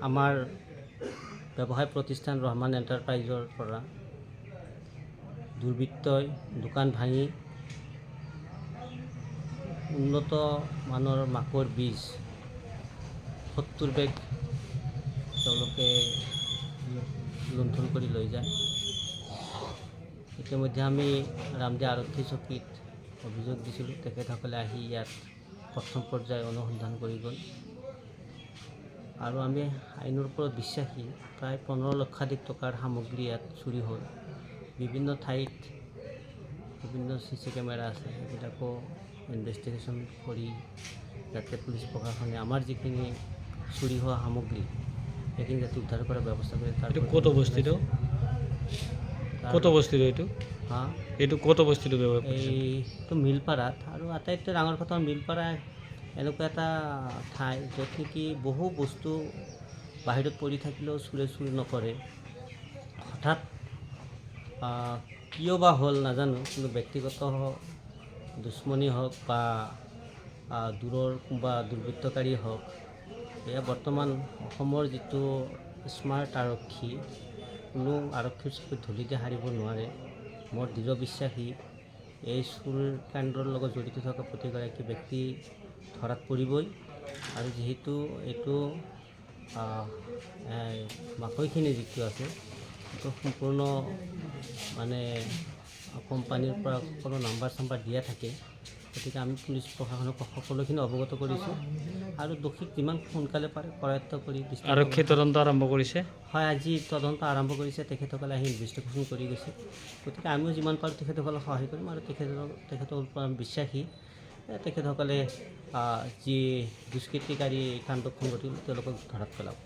আমাৰ ব্যৱসায় প্ৰতিষ্ঠান ৰহমান এণ্টাৰপ্ৰাইজৰ পৰা দুৰ্বৃত্তই দোকান ভাঙি উন্নত মানৰ মাকৈ বীজ 70 বেগ তেওঁলোকে লুণ্ঠন কৰি লৈ যায়। ইতিমধ্যে আমি ৰামদিয়া আৰক্ষী চকীত অভিযোগ দিছিলোঁ। তেখেতসকলে আহি ইয়াত প্ৰথম পৰ্যায় অনুসন্ধান কৰি গ'ল আৰু আমি আইনৰ ওপৰত বিশ্বাসী। প্ৰায় 15 লক্ষাধিক টকাৰ সামগ্ৰী ইয়াত চুৰি হ'ল। বিভিন্ন ঠাইত বিভিন্ন CC কেমেৰা আছে, সেইবিলাকো ইনভেষ্টিগেশ্যন কৰি যাতে পুলিচ প্ৰশাসনে আমাৰ যিখিনি চুৰি হোৱা সামগ্ৰী সেইখিনি যাতে উদ্ধাৰ কৰাৰ ব্যৱস্থা কৰে। তাৰ ক'ত অৱস্থিত? ক'ত অৱস্থিত এইটো? এইটো ক'ত অৱস্থিত? এইটো মিলপাৰাত। আৰু আটাইতকৈ ডাঙৰ কথা মিলপাৰা এনেকুৱা এটা ঠাই য'ত নেকি বহু বস্তু বাহিৰত পৰি থাকিলেও চুৰে চুৰ নকৰে। হঠাৎ কিয় বা হ'ল নাজানো, কিন্তু ব্যক্তিগত দুশ্মনী হওক বা দূৰৰ কোনোবা দুৰ্বৃত্তকাৰী হওক, এয়া বৰ্তমান অসমৰ যিটো স্মাৰ্ট আৰক্ষী, কোনো আৰক্ষীৰ চকুত ধূলি দি সাৰিব নোৱাৰে। মোৰ দৃঢ় বিশ্বাসী এই চুৰ কাণ্ডৰ লগত জড়িত থকা প্ৰতিগৰাকী ব্যক্তি ধৰাত পৰিবই। আৰু যিহেতু এইটো মাকৈখিনি যিটো আছে সেইটো সম্পূৰ্ণ মানে কোম্পানীৰ পৰা সকলো নাম্বাৰ দিয়া থাকে, গতিকে আমি পুলিচ প্ৰশাসনক সকলোখিনি অৱগত কৰিছোঁ আৰু দোষীক যিমান সোনকালে পাৰে কৰায়ত্ব কৰি আৰক্ষীয়ে তদন্ত আৰম্ভ কৰিছে। হয়, আজি তদন্ত আৰম্ভ কৰিছে। তেখেতসকলে আহি ইনভেষ্টিগেশ্যন কৰি গৈছে। গতিকে আমিও যিমান পাৰোঁ তেখেতসকলক সহায় কৰিম আৰু তেখেতসকলৰ পৰা বিশ্বাসী তেখেতসকলে যি দুষ্কৃতিকাৰী কাণ্ড সংঘটিল তেওঁলোকক ধৰাত পেলাব।